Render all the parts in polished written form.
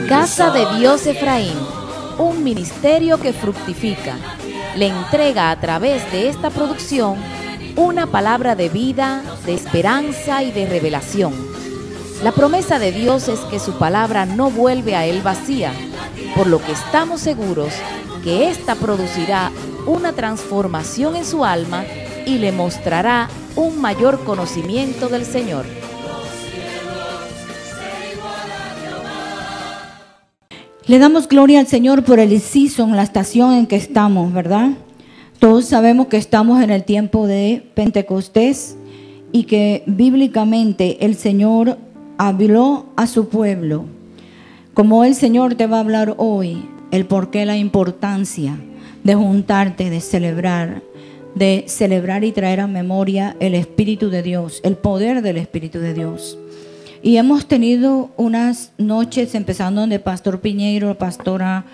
Casa de Dios Efraín, un ministerio que fructifica, le entrega a través de esta producción una palabra de vida, de esperanza y de revelación. La promesa de Dios es que su palabra no vuelve a él vacía, por lo que estamos seguros que ésta producirá una transformación en su alma y le mostrará un mayor conocimiento del Señor. Le damos gloria al Señor por el season, la estación en que estamos, ¿verdad? Todos sabemos que estamos en el tiempo de Pentecostés y que bíblicamente el Señor habló a su pueblo. Como el Señor te va a hablar hoy, el porqué, la importancia de juntarte, de celebrar y traer a memoria el Espíritu de Dios, el poder del Espíritu de Dios. Y hemos tenido unas noches, empezando donde Pastor Piñeiro, Pastora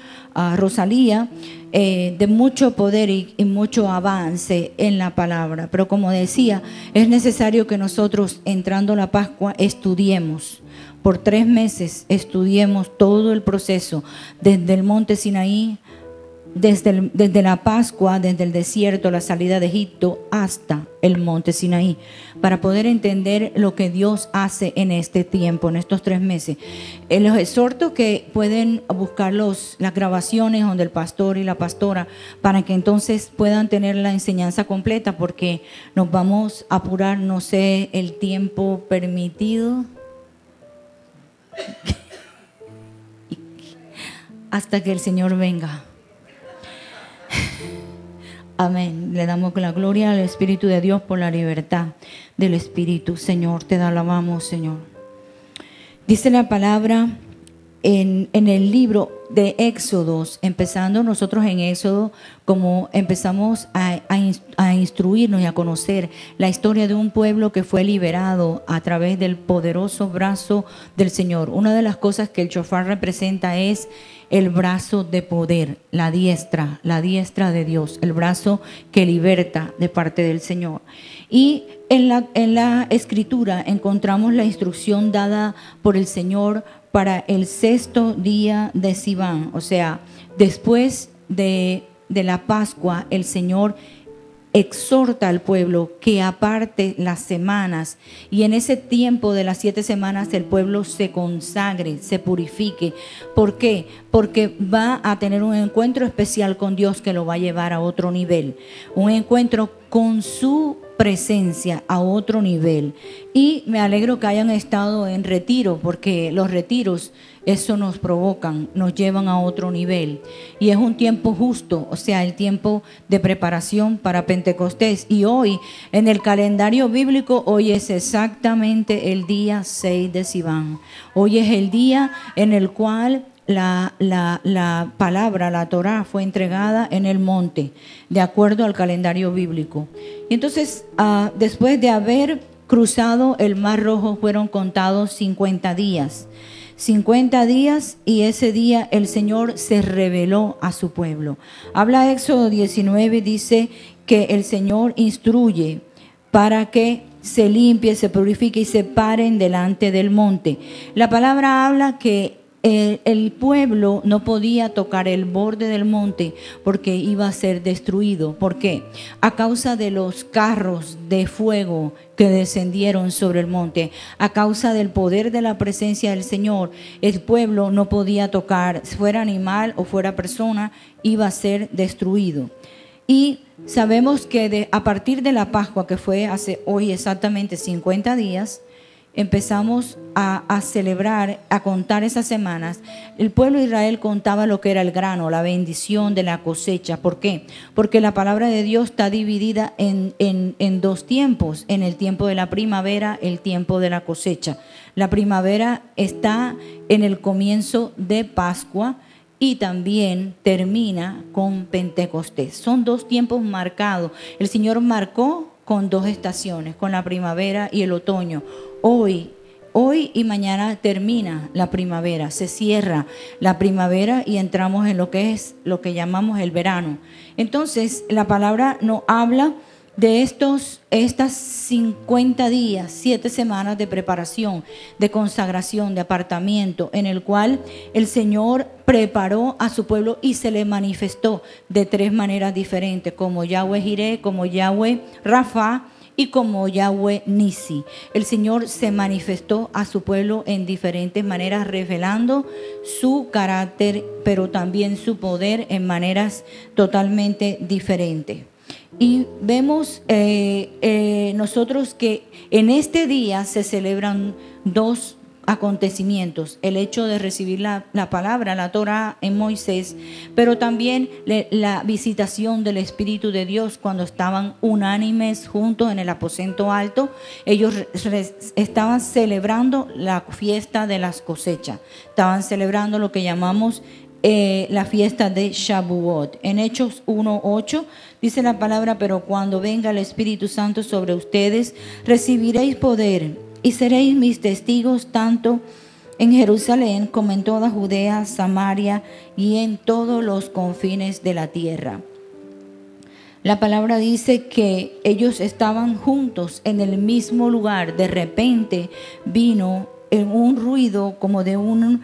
Rosalía, de mucho poder y mucho avance en la palabra. Pero como decía, es necesario que nosotros, entrando la Pascua, estudiemos. Por 3 meses estudiemos todo el proceso, desde el monte Sinaí, desde la Pascua, desde el desierto, la salida de Egipto, hasta el monte Sinaí, para poder entender lo que Dios hace en este tiempo, en estos 3 meses. Los exhorto que pueden buscar las grabaciones donde el pastor y la pastora, para que entonces puedan tener la enseñanza completa, porque nos vamos a apurar, no sé, el tiempo permitido hasta que el Señor venga. Amén. Le damos la gloria al Espíritu de Dios por la libertad del Espíritu. Señor, te alabamos, Señor. Dice la palabra en el libro de Éxodos, empezando nosotros en Éxodo, como empezamos a instruirnos y a conocer la historia de un pueblo que fue liberado a través del poderoso brazo del Señor. Una de las cosas que el shofar representa es el brazo de poder, la diestra de Dios, el brazo que liberta de parte del Señor. Y en la Escritura encontramos la instrucción dada por el Señor para el 6º día de Sivan, o sea, después de la Pascua, el Señor exhorta al pueblo que aparte las semanas, y en ese tiempo de las 7 semanas el pueblo se consagre, se purifique. ¿Por qué? Porque va a tener un encuentro especial con Dios que lo va a llevar a otro nivel, un encuentro con su presencia a otro nivel. Y me alegro que hayan estado en retiro, porque los retiros, eso nos provocan, nos llevan a otro nivel. Y es un tiempo justo, o sea, el tiempo de preparación para Pentecostés. Y hoy, en el calendario bíblico, hoy es exactamente el día 6 de Sivan. Hoy es el día en el cual la palabra, la Torá, fue entregada en el monte, de acuerdo al calendario bíblico. Y entonces, después de haber cruzado el Mar Rojo, fueron contados 50 días. 50 días, y ese día el Señor se reveló a su pueblo. Habla Éxodo 19, dice que el Señor instruye para que se limpie, se purifique y se paren delante del monte. La palabra habla que el pueblo no podía tocar el borde del monte porque iba a ser destruido. ¿Por qué? A causa de los carros de fuego que descendieron sobre el monte, a causa del poder de la presencia del Señor, el pueblo no podía tocar, fuera animal o fuera persona, iba a ser destruido. Y sabemos que a partir de la Pascua, que fue hace hoy exactamente 50 días, empezamos a celebrar, a contar esas semanas. El pueblo de Israel contaba lo que era el grano, la bendición de la cosecha. ¿Por qué? Porque la palabra de Dios está dividida en 2 tiempos, en el tiempo de la primavera, el tiempo de la cosecha. La primavera está en el comienzo de Pascua y también termina con Pentecostés. Son 2 tiempos marcados. El Señor marcó con 2 estaciones, con la primavera y el otoño. Hoy y mañana termina la primavera, se cierra la primavera y entramos en lo que llamamos el verano. Entonces, la palabra nos habla de estas 50 días, 7 semanas de preparación, de consagración, de apartamiento, en el cual el Señor preparó a su pueblo y se le manifestó de 3 maneras diferentes, como Yahweh Jireh, como Yahweh Rafa y como Yahweh Nisi. El Señor se manifestó a su pueblo en diferentes maneras, revelando su carácter, pero también su poder en maneras totalmente diferentes. Y vemos nosotros que en este día se celebran 2 acontecimientos: el hecho de recibir la palabra, la Torah en Moisés, pero también la visitación del Espíritu de Dios cuando estaban unánimes juntos en el aposento alto. Ellos estaban celebrando la fiesta de las cosechas, estaban celebrando lo que llamamos la fiesta de Shavuot. En Hechos 1:8 dice la palabra: pero cuando venga el Espíritu Santo sobre ustedes, recibiréis poder y seréis mis testigos tanto en Jerusalén como en toda Judea, Samaria y en todos los confines de la tierra. La palabra dice que ellos estaban juntos en el mismo lugar. De repente vino un ruido como de una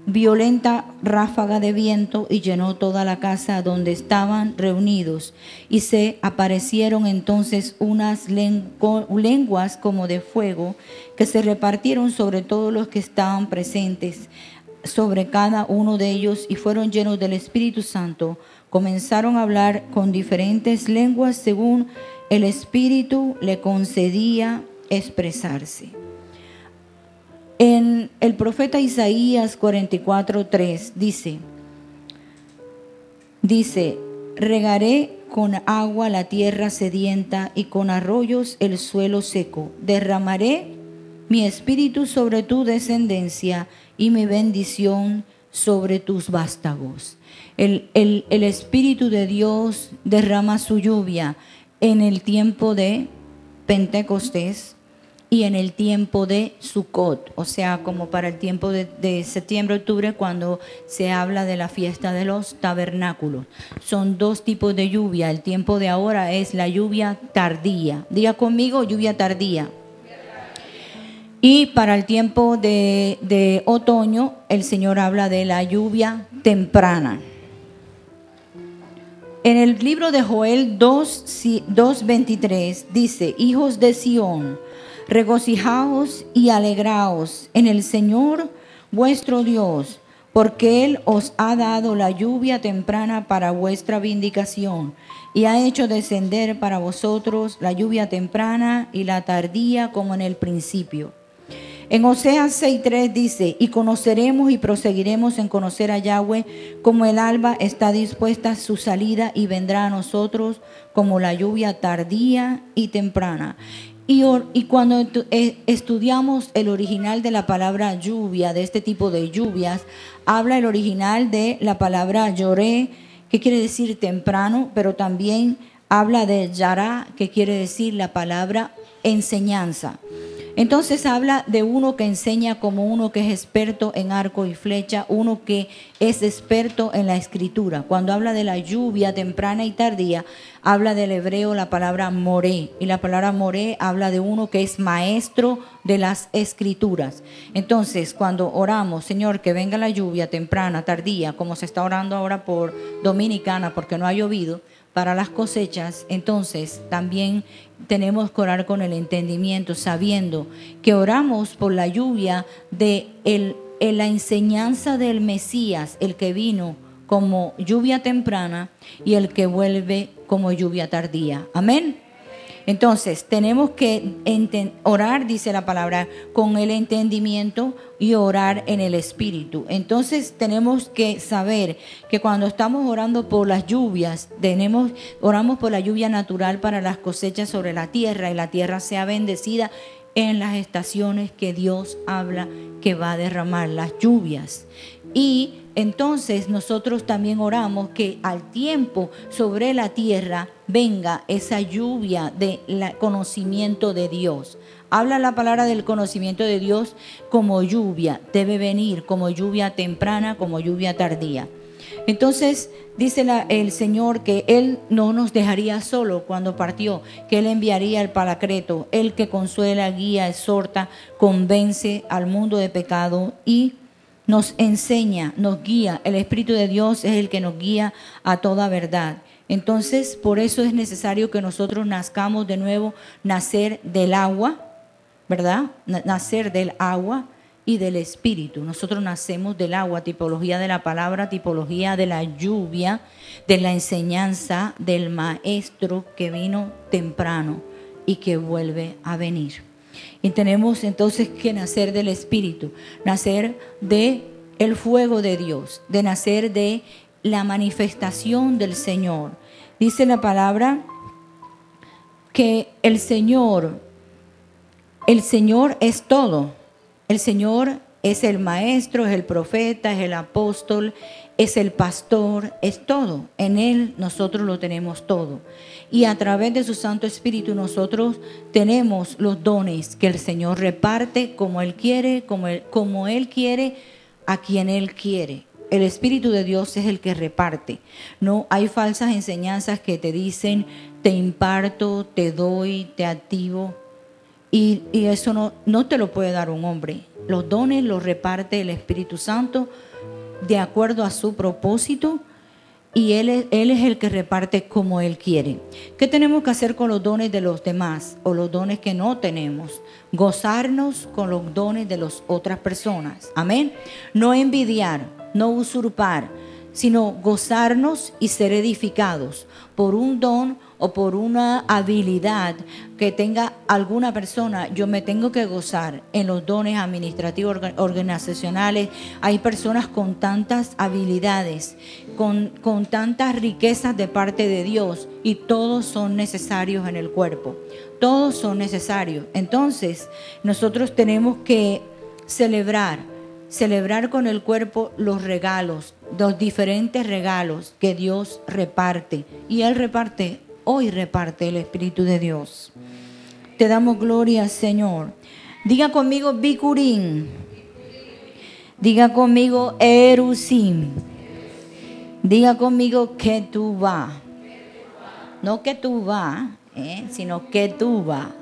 violenta ráfaga de viento y llenó toda la casa donde estaban reunidos, y se aparecieron entonces unas lenguas como de fuego que se repartieron sobre todos los que estaban presentes, sobre cada uno de ellos, y fueron llenos del Espíritu Santo. Comenzaron a hablar con diferentes lenguas según el Espíritu le concedía expresarse. En el profeta Isaías 44:3 dice: regaré con agua la tierra sedienta y con arroyos el suelo seco. Derramaré mi espíritu sobre tu descendencia y mi bendición sobre tus vástagos. El Espíritu de Dios derrama su lluvia en el tiempo de Pentecostés y en el tiempo de Sukkot, o sea, como para el tiempo de septiembre, octubre, cuando se habla de la fiesta de los tabernáculos. Son 2 tipos de lluvia. El tiempo de ahora es la lluvia tardía. Diga conmigo, lluvia tardía. Y para el tiempo de otoño, el Señor habla de la lluvia temprana. En el libro de Joel 2:23 dice: hijos de Sión, regocijaos y alegraos en el Señor vuestro Dios, porque Él os ha dado la lluvia temprana para vuestra vindicación, y ha hecho descender para vosotros la lluvia temprana y la tardía como en el principio. En Oseas 6:3 dice: y conoceremos y proseguiremos en conocer a Yahweh, como el alba está dispuesta a su salida y vendrá a nosotros como la lluvia tardía y temprana. Y cuando estudiamos el original de la palabra lluvia, de este tipo de lluvias, habla el original de la palabra yoré, que quiere decir temprano, pero también habla de yará, que quiere decir la palabra enseñanza. Entonces habla de uno que enseña como uno que es experto en arco y flecha, uno que es experto en la escritura. Cuando habla de la lluvia temprana y tardía, habla del hebreo la palabra moré, y la palabra moré habla de uno que es maestro de las escrituras. Entonces, cuando oramos, Señor, que venga la lluvia temprana, tardía, como se está orando ahora por Dominicana porque no ha llovido, para las cosechas, entonces también tenemos que orar con el entendimiento, sabiendo que oramos por la lluvia de la enseñanza del Mesías, el que vino como lluvia temprana y el que vuelve como lluvia tardía. Amén. Entonces tenemos que orar, dice la palabra, con el entendimiento y orar en el Espíritu. Entonces tenemos que saber que cuando estamos orando por las lluvias, oramos por la lluvia natural para las cosechas sobre la tierra, y la tierra sea bendecida en las estaciones que Dios habla que va a derramar las lluvias. Y entonces nosotros también oramos que al tiempo sobre la tierra venga esa lluvia del conocimiento de Dios. Habla la palabra del conocimiento de Dios como lluvia, debe venir como lluvia temprana, como lluvia tardía. Entonces dice el Señor que Él no nos dejaría solo cuando partió, que Él enviaría el Paracleto, el que consuela, guía, exhorta, convence al mundo de pecado y nos enseña, nos guía. El Espíritu de Dios es el que nos guía a toda verdad. Entonces, por eso es necesario que nosotros nazcamos de nuevo, nacer del agua, ¿verdad? Nacer del agua y del Espíritu. Nosotros nacemos del agua, tipología de la palabra, tipología de la lluvia, de la enseñanza del Maestro que vino temprano y que vuelve a venir. Y tenemos entonces que nacer del Espíritu, nacer de el fuego de Dios, de nacer de la manifestación del Señor. Dice la palabra que el Señor es todo. El Señor es el maestro, es el profeta, es el apóstol, es el pastor, es todo. En Él nosotros lo tenemos todo. Y a través de su Santo Espíritu nosotros tenemos los dones que el Señor reparte como Él quiere, como Él quiere, a quien Él quiere. El Espíritu de Dios es el que reparte. No hay falsas enseñanzas que te dicen, te imparto, te doy, te activo. Y eso no te lo puede dar un hombre. Los dones los reparte el Espíritu Santo de acuerdo a su propósito y Él es el que reparte como Él quiere. ¿Qué tenemos que hacer con los dones de los demás o los dones que no tenemos? Gozarnos con los dones de las otras personas. Amén. No envidiar, no usurpar, sino gozarnos y ser edificados por un don o por una habilidad que tenga alguna persona. Yo me tengo que gozar en los dones administrativos, organizacionales. Hay personas con tantas habilidades, con tantas riquezas de parte de Dios y todos son necesarios en el cuerpo. Todos son necesarios. Entonces, nosotros tenemos que celebrar con el cuerpo los regalos, los diferentes regalos que Dios reparte. Y Él reparte, hoy reparte el Espíritu de Dios. Te damos gloria, Señor. Diga conmigo Bikurim. Diga conmigo Erusim. Diga conmigo Ketubá. No Ketubá, sino Ketubá.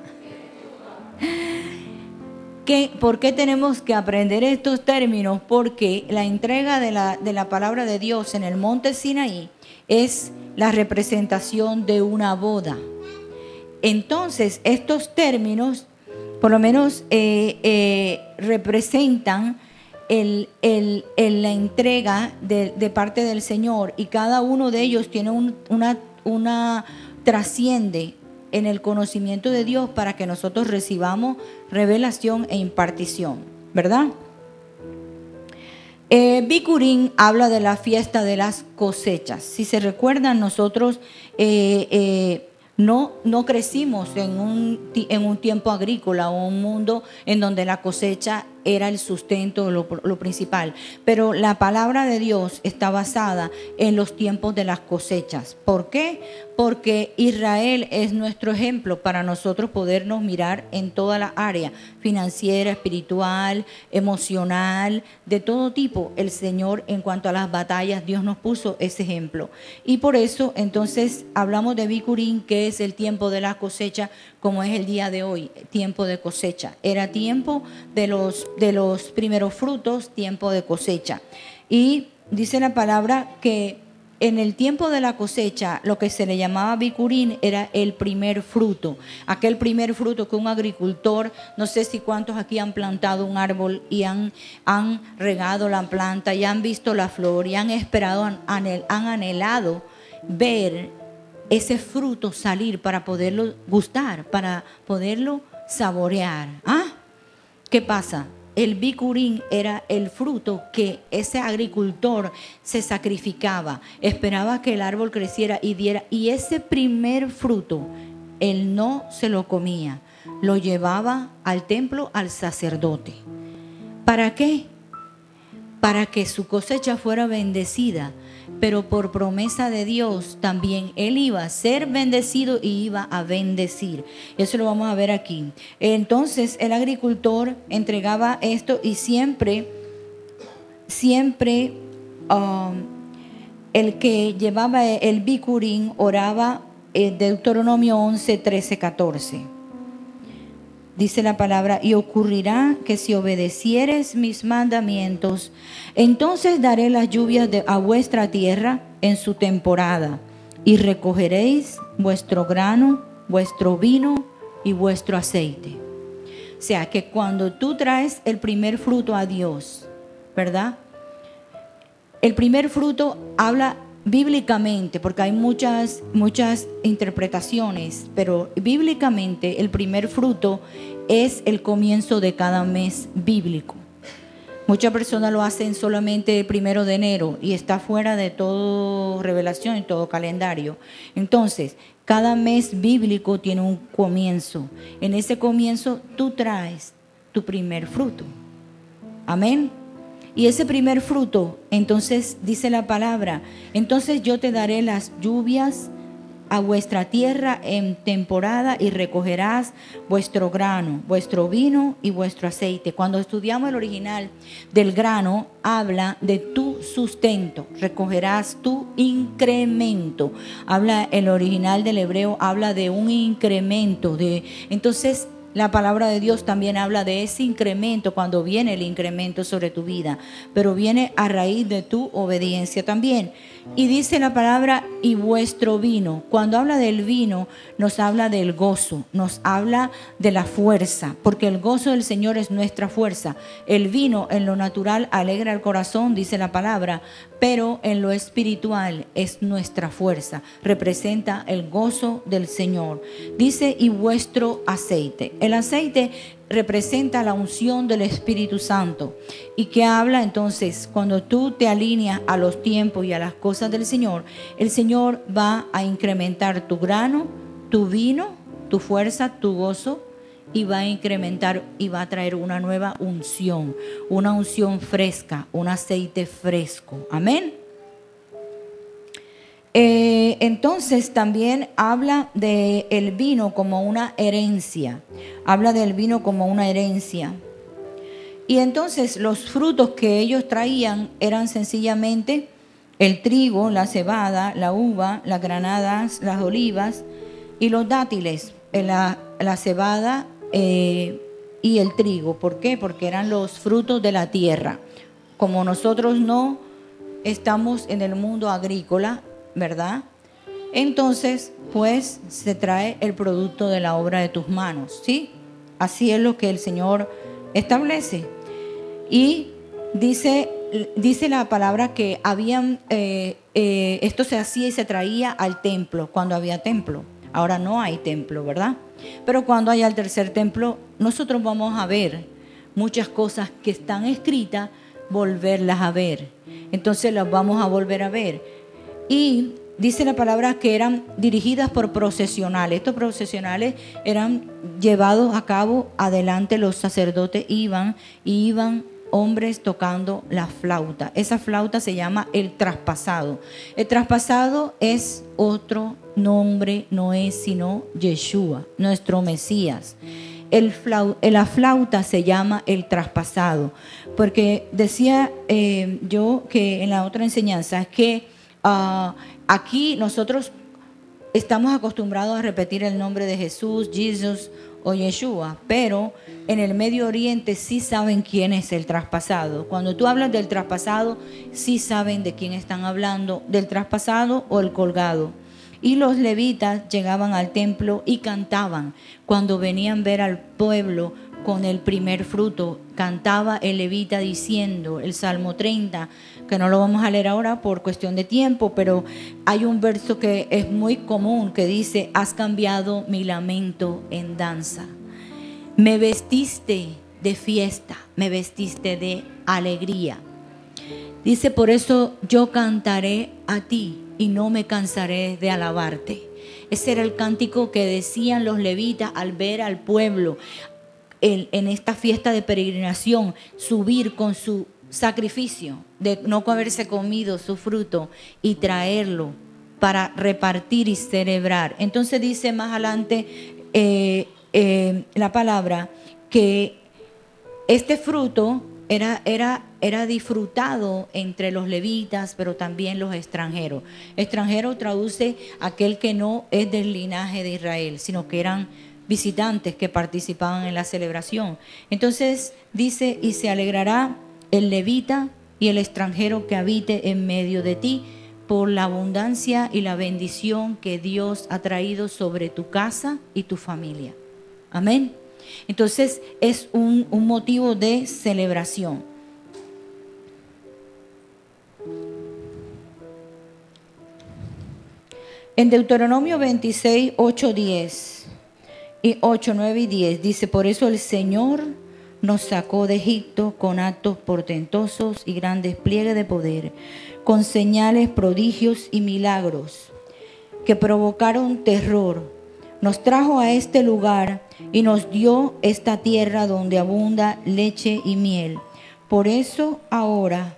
¿Por qué tenemos que aprender estos términos? Porque la entrega de la palabra de Dios en el monte Sinaí es la representación de una boda. Entonces, estos términos, por lo menos, representan la entrega de parte del Señor, y cada uno de ellos tiene una trasciende en el conocimiento de Dios para que nosotros recibamos revelación e impartición, ¿verdad? Bikurim habla de la fiesta de las cosechas. Si se recuerdan, nosotros no crecimos en un tiempo agrícola o un mundo en donde la cosecha era el sustento, lo principal. Pero la palabra de Dios está basada en los tiempos de las cosechas. ¿Por qué? Porque Israel es nuestro ejemplo para nosotros podernos mirar en toda la área financiera, espiritual, emocional, de todo tipo. El Señor, en cuanto a las batallas, Dios nos puso ese ejemplo. Y por eso, entonces, hablamos de Bikurim, que es el tiempo de la cosecha, como es el día de hoy, tiempo de cosecha. Era tiempo de los primeros frutos, tiempo de cosecha. Y dice la palabra que en el tiempo de la cosecha, lo que se le llamaba Bikurim era el primer fruto. Aquel primer fruto que un agricultor, no sé si cuántos aquí han plantado un árbol y han regado la planta y han visto la flor y han esperado, han anhelado ver ese fruto salir para poderlo gustar, para poderlo saborear. ¿Qué pasa? El Bikurim era el fruto que ese agricultor se sacrificaba, esperaba que el árbol creciera y diera, y ese primer fruto él no se lo comía, lo llevaba al templo, al sacerdote. ¿Para qué? Para que su cosecha fuera bendecida, pero por promesa de Dios también él iba a ser bendecido y iba a bendecir. Eso lo vamos a ver aquí. Entonces el agricultor entregaba esto y siempre el que llevaba el bicurín oraba Deuteronomio 11, 13, 14. Dice la palabra: y ocurrirá que si obedecieres mis mandamientos, entonces daré las lluvias a vuestra tierra en su temporada, y recogeréis vuestro grano, vuestro vino y vuestro aceite. O sea que cuando tú traes el primer fruto a Dios, ¿verdad? El primer fruto habla bíblicamente, porque hay muchas interpretaciones, pero bíblicamente el primer fruto es el comienzo de cada mes bíblico. Muchas personas lo hacen solamente el 1 de enero y está fuera de toda revelación y todo calendario. Entonces, cada mes bíblico tiene un comienzo. En ese comienzo tú traes tu primer fruto. Amén. Y ese primer fruto, entonces dice la palabra: entonces yo te daré las lluvias a vuestra tierra en temporada, y recogerás vuestro grano, vuestro vino y vuestro aceite. Cuando estudiamos el original del grano, habla de tu sustento, recogerás tu incremento. Habla el original del hebreo, habla de un incremento. Entonces, la palabra de Dios también habla de ese incremento, cuando viene el incremento sobre tu vida, pero viene a raíz de tu obediencia también. Y dice la palabra: y vuestro vino. Cuando habla del vino, nos habla del gozo, nos habla de la fuerza, porque el gozo del Señor es nuestra fuerza. El vino en lo natural alegra el corazón, dice la palabra, pero en lo espiritual es nuestra fuerza, representa el gozo del Señor. Dice: y vuestro aceite. El aceite representa la unción del Espíritu Santo. ¿Y qué habla entonces? Cuando tú te alineas a los tiempos y a las cosas del Señor, el Señor va a incrementar tu grano, tu vino, tu fuerza, tu gozo, y va a incrementar y va a traer una nueva unción, una unción fresca, un aceite fresco. Amén. Entonces también habla del vino como una herencia. Habla del vino como una herencia. Y entonces los frutos que ellos traían eran sencillamente el trigo, la cebada, la uva, las granadas, las olivas y los dátiles. La cebada y el trigo. ¿Por qué? Porque eran los frutos de la tierra. Como nosotros no estamos en el mundo agrícola, ¿verdad? Entonces, pues se trae el producto de la obra de tus manos, ¿sí? Así es lo que el Señor establece. Y dice la palabra que habían, esto se hacía y se traía al templo cuando había templo. Ahora no hay templo, ¿verdad? Pero cuando haya el tercer templo, nosotros vamos a ver muchas cosas que están escritas, volverlas a ver. Entonces las vamos a volver a ver. Y dice la palabra que eran dirigidas por procesionales. Estos procesionales eran llevados a cabo adelante, los sacerdotes iban hombres tocando la flauta. Esa flauta se llama el traspasado. El traspasado es otro nombre, no es sino Yeshua, nuestro Mesías. La flauta se llama el traspasado, porque decía yo que en la otra enseñanza es que aquí nosotros estamos acostumbrados a repetir el nombre de Jesús, Jesús o Yeshua, pero en el Medio Oriente sí saben quién es el traspasado. Cuando tú hablas del traspasado, sí saben de quién están hablando, del traspasado o el colgado. Y los levitas llegaban al templo y cantaban. Cuando venían a ver al pueblo con el primer fruto, cantaba el levita diciendo el Salmo 30, que no lo vamos a leer ahora por cuestión de tiempo, pero hay un verso que es muy común que dice: has cambiado mi lamento en danza. Me vestiste de fiesta, me vestiste de alegría. Dice: por eso yo cantaré a ti y no me cansaré de alabarte. Ese era el cántico que decían los levitas al ver al pueblo en esta fiesta de peregrinación subir con su sacrificio de no haberse comido su fruto y traerlo para repartir y celebrar. Entonces dice más adelante la palabra que este fruto era disfrutado entre los levitas, pero también los extranjeros. Extranjero traduce aquel que no es del linaje de Israel, sino que eran visitantes que participaban en la celebración. Entonces dice, y se alegrará el levita y el extranjero que habite en medio de ti, por la abundancia y la bendición que Dios ha traído sobre tu casa y tu familia. Amén. Entonces es un motivo de celebración. En Deuteronomio 26, 8, 10 y 8, 9 y 10 dice, por eso el Señor nos sacó de Egipto con actos portentosos y gran despliegue de poder, con señales, prodigios y milagros que provocaron terror. Nos trajo a este lugar y nos dio esta tierra donde abunda leche y miel. Por eso ahora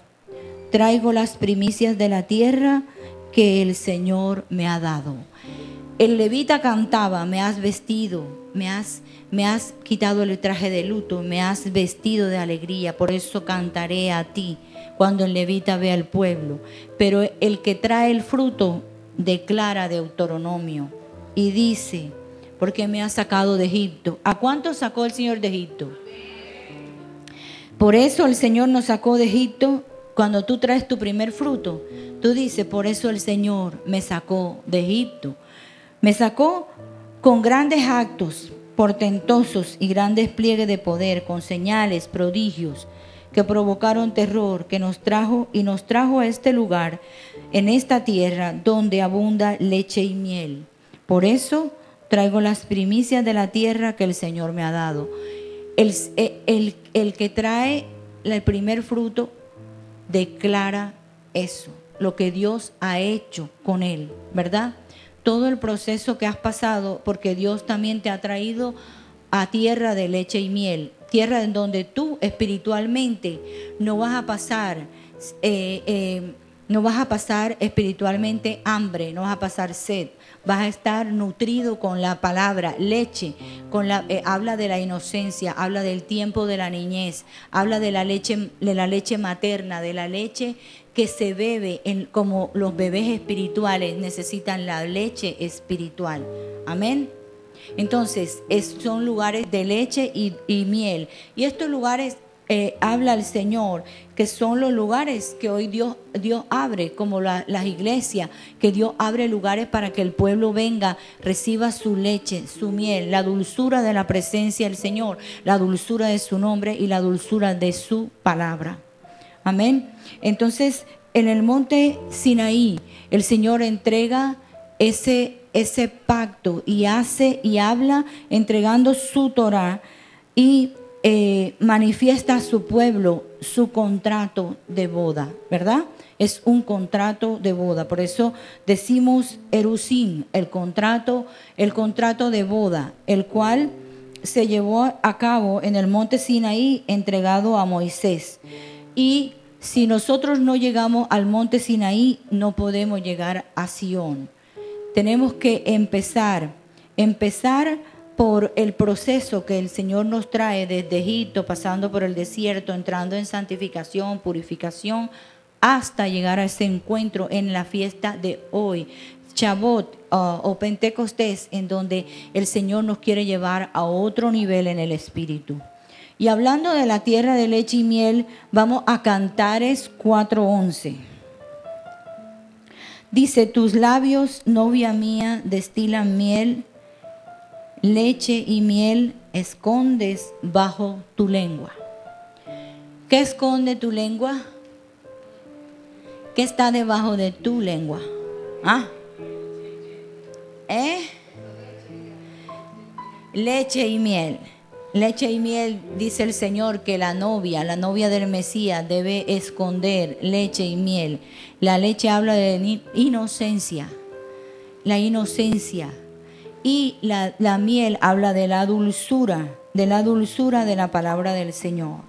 traigo las primicias de la tierra que el Señor me ha dado. El levita cantaba, me has vestido, me has quitado el traje de luto, me has vestido de alegría, por eso cantaré a ti cuando el levita vea al pueblo. Pero el que trae el fruto declara Deuteronomio y dice, porque me ha sacado de Egipto. ¿A cuántos sacó el Señor de Egipto? Por eso el Señor nos sacó de Egipto. Cuando tú traes tu primer fruto, tú dices, por eso el Señor me sacó de Egipto. Me sacó con grandes actos portentosos y gran despliegue de poder, con señales, prodigios que provocaron terror, que nos trajo a este lugar, en esta tierra donde abunda leche y miel. Por eso traigo las primicias de la tierra que el Señor me ha dado. El que trae el primer fruto declara eso, lo que Dios ha hecho con él, ¿verdad? Todo el proceso que has pasado, porque Dios también te ha traído a tierra de leche y miel, tierra en donde tú espiritualmente no vas a pasar espiritualmente hambre, no vas a pasar sed, vas a estar nutrido con la palabra, leche, habla de la inocencia, habla del tiempo de la niñez, habla de la leche materna, de la leche que se bebe, como los bebés espirituales necesitan la leche espiritual. Amén. Entonces, son lugares de leche y miel. Y estos lugares habla el Señor, que son los lugares que hoy Dios abre, como las iglesias, que Dios abre lugares para que el pueblo venga, reciba su leche, su miel, la dulzura de la presencia del Señor, la dulzura de su nombre y la dulzura de su palabra. Amén. Entonces, en el monte Sinaí, el Señor entrega ese pacto y habla entregando su Torah y manifiesta a su pueblo su contrato de boda, ¿verdad? Es un contrato de boda. Por eso decimos Erusín, el contrato de boda, el cual se llevó a cabo en el monte Sinaí, entregado a Moisés. Y si nosotros no llegamos al monte Sinaí, no podemos llegar a Sión. Tenemos que empezar por el proceso que el Señor nos trae desde Egipto, pasando por el desierto, entrando en santificación, purificación, hasta llegar a ese encuentro en la fiesta de hoy, Shavuot o Pentecostés, en donde el Señor nos quiere llevar a otro nivel en el Espíritu. Y hablando de la tierra de leche y miel, vamos a Cantares 4:11. Dice, tus labios, novia mía, destilan miel, leche y miel escondes bajo tu lengua. ¿Qué esconde tu lengua? ¿Qué está debajo de tu lengua? Leche y miel. Leche y miel, dice el Señor, que la novia del Mesías debe esconder leche y miel. La leche habla de inocencia, la inocencia. Y la miel habla de la dulzura de la palabra del Señor.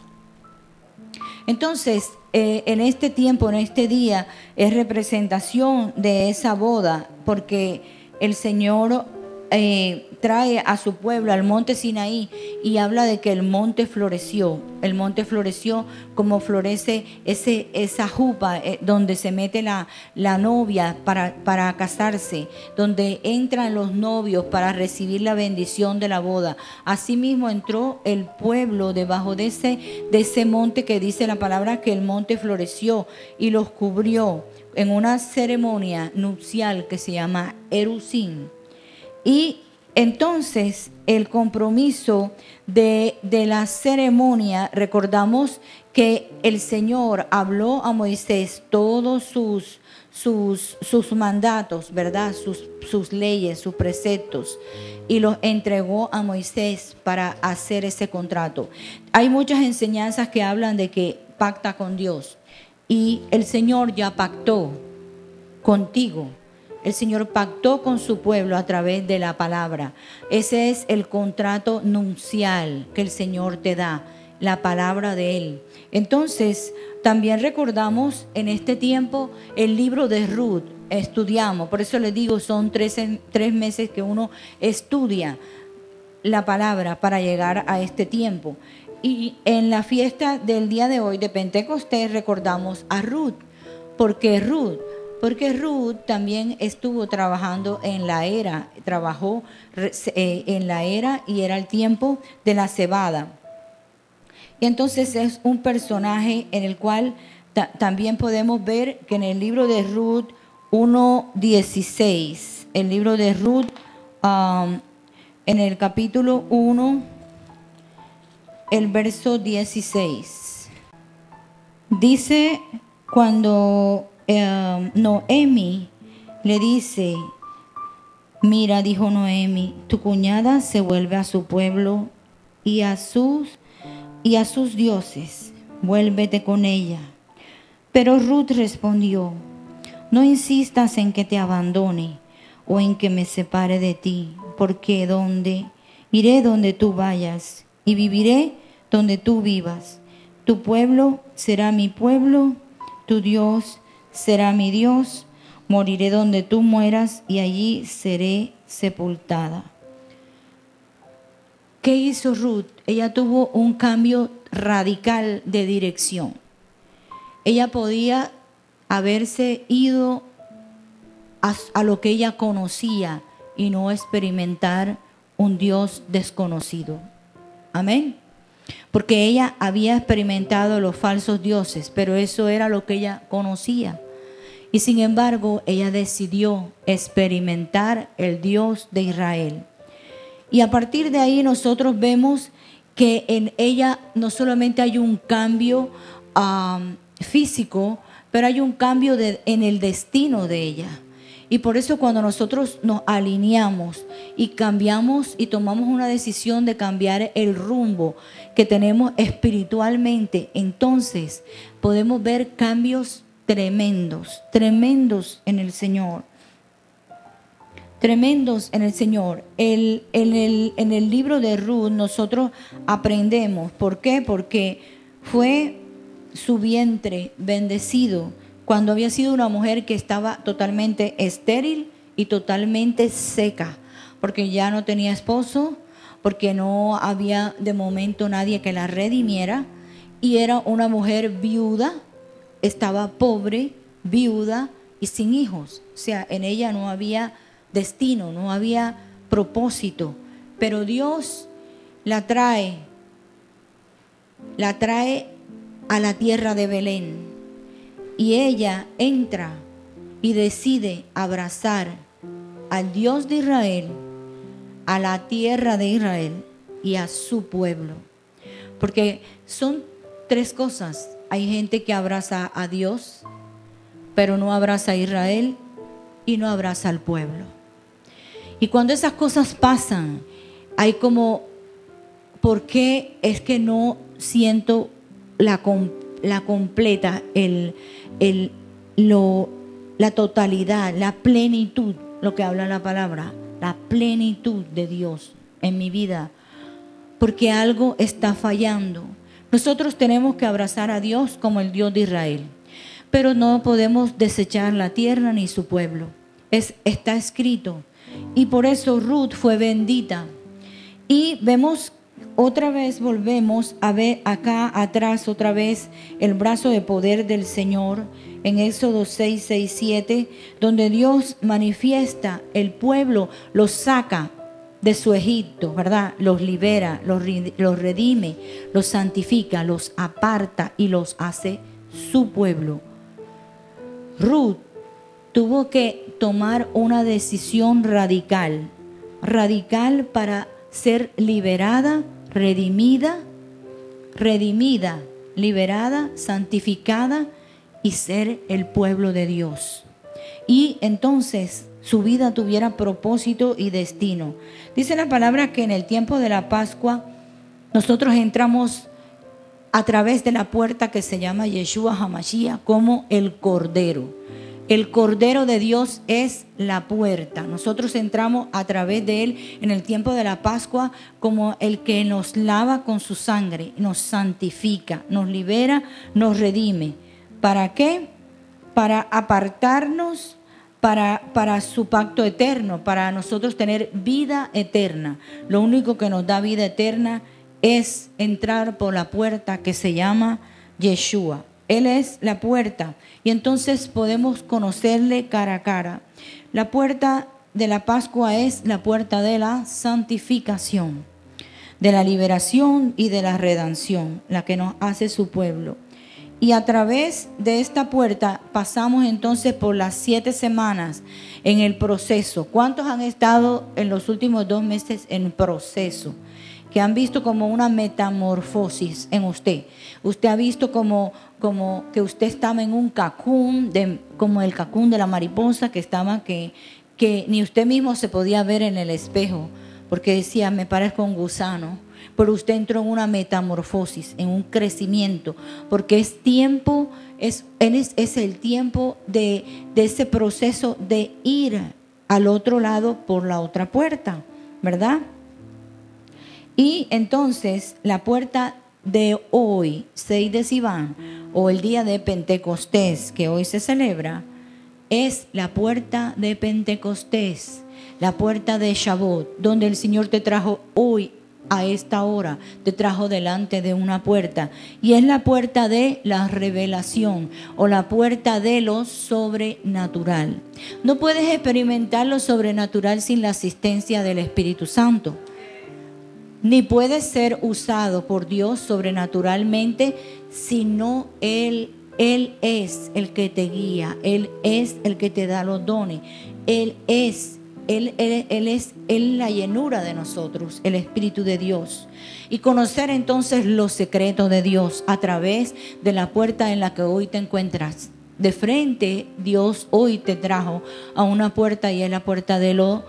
Entonces, en este tiempo, en este día, es representación de esa boda, porque el Señor trae a su pueblo al monte Sinaí y habla de que el monte floreció como florece esa jupa donde se mete la novia para casarse, donde entran los novios para recibir la bendición de la boda. Asimismo entró el pueblo debajo de ese monte que dice la palabra que el monte floreció y los cubrió en una ceremonia nupcial que se llama Erusín. Y entonces el compromiso de la ceremonia, recordamos que el Señor habló a Moisés todos sus mandatos, ¿verdad? Sus leyes, sus preceptos, y los entregó a Moisés para hacer ese contrato. Hay muchas enseñanzas que hablan de que pacta con Dios, y el Señor ya pactó contigo. El Señor pactó con su pueblo a través de la palabra. Ese es el contrato nupcial que el Señor te da, la palabra de Él. Entonces, también recordamos en este tiempo el libro de Ruth, estudiamos. Por eso les digo, son 3 meses que uno estudia la palabra para llegar a este tiempo. Y en la fiesta del día de hoy de Pentecostés recordamos a Ruth. ¿Por qué Ruth? Porque Ruth también estuvo trabajando trabajó en la era y era el tiempo de la cebada. Y entonces es un personaje en el cual también podemos ver que en el libro de Ruth 1:16, el libro de Ruth en el capítulo 1, el verso 16, dice cuando Noemi le dice, mira, dijo Noemi, tu cuñada se vuelve a su pueblo y a sus dioses, vuélvete con ella. Pero Ruth respondió, no insistas en que te abandone o en que me separe de ti, porque iré donde tú vayas y viviré donde tú vivas. Tu pueblo será mi pueblo, tu Dios será mi Dios, moriré donde tú mueras y allí seré sepultada. ¿Qué hizo Ruth? Ella tuvo un cambio radical de dirección. Ella podía haberse ido a lo que ella conocía y no experimentar un Dios desconocido. Amén. Porque ella había experimentado los falsos dioses, pero eso era lo que ella conocía. Y sin embargo, ella decidió experimentar el Dios de Israel. Y a partir de ahí nosotros vemos que en ella no solamente hay un cambio físico, pero hay un cambio en el destino de ella. Y por eso cuando nosotros nos alineamos y cambiamos y tomamos una decisión de cambiar el rumbo que tenemos espiritualmente, entonces podemos ver cambios tremendos en el Señor. Tremendos en el Señor. En el libro de Ruth nosotros aprendemos. ¿Por qué? Porque fue su vientre bendecido cuando había sido una mujer que estaba totalmente estéril y totalmente seca, porque ya no tenía esposo, porque no había de momento nadie que la redimiera, y era una mujer viuda, estaba pobre, viuda y sin hijos. O sea, en ella no había destino, no había propósito, pero Dios la trae a la tierra de Belén. Y ella entra y decide abrazar al Dios de Israel, a la tierra de Israel y a su pueblo. Porque son 3 cosas. Hay gente que abraza a Dios, pero no abraza a Israel y no abraza al pueblo. Y cuando esas cosas pasan, hay como, ¿por qué es que no siento la completa, la totalidad, la plenitud, lo que habla la palabra, la plenitud de Dios en mi vida? Porque algo está fallando. Nosotros tenemos que abrazar a Dios como el Dios de Israel, pero no podemos desechar la tierra ni su pueblo. Está escrito. y por eso Ruth fue bendita. Y vemos otra vez, volvemos a ver acá atrás otra vez el brazo de poder del Señor en Éxodo 6, 6, 7, donde Dios manifiesta el pueblo, los saca de su Egipto, ¿verdad? Los libera, los redime, los santifica, los aparta y los hace su pueblo. Ruth tuvo que tomar una decisión radical para ser liberada, redimida, liberada, santificada y ser el pueblo de Dios. Y entonces su vida tuviera propósito y destino. Dice la palabra que en el tiempo de la Pascua nosotros entramos a través de la puerta que se llama Yeshua HaMashiach como el Cordero. El Cordero de Dios es la puerta. Nosotros entramos a través de Él en el tiempo de la Pascua como el que nos lava con su sangre, nos santifica, nos libera, nos redime. ¿Para qué? Para apartarnos para su pacto eterno, para nosotros tener vida eterna. Lo único que nos da vida eterna es entrar por la puerta que se llama Yeshua. Él es la puerta y entonces podemos conocerle cara a cara. La puerta de la Pascua es la puerta de la santificación, de la liberación y de la redención, la que nos hace su pueblo. Y a través de esta puerta pasamos entonces por las 7 semanas en el proceso. ¿Cuántos han estado en los últimos 2 meses en proceso? Que han visto como una metamorfosis en usted. Usted ha visto como que usted estaba en un cacún, como el cacún de la mariposa que estaba, que ni usted mismo se podía ver en el espejo, porque decía, me parezco a un gusano. Pero usted entró en una metamorfosis, en un crecimiento, porque es tiempo, es el tiempo de ese proceso de ir al otro lado por la otra puerta, ¿verdad? Y entonces la puerta de hoy, 6 de Sivan, o el día de Pentecostés que hoy se celebra, es la puerta de Pentecostés, la puerta de Shavuot, donde el Señor te trajo hoy a esta hora, te trajo delante de una puerta, y es la puerta de la revelación o la puerta de lo sobrenatural. No puedes experimentar lo sobrenatural sin la asistencia del Espíritu Santo. Ni puede ser usado por Dios sobrenaturalmente si no Él es el que te guía, Él es el que te da los dones, Él es la llenura de nosotros, el Espíritu de Dios. Y conocer entonces los secretos de Dios a través de la puerta en la que hoy te encuentras. De frente, Dios hoy te trajo a una puerta y es la puerta de lo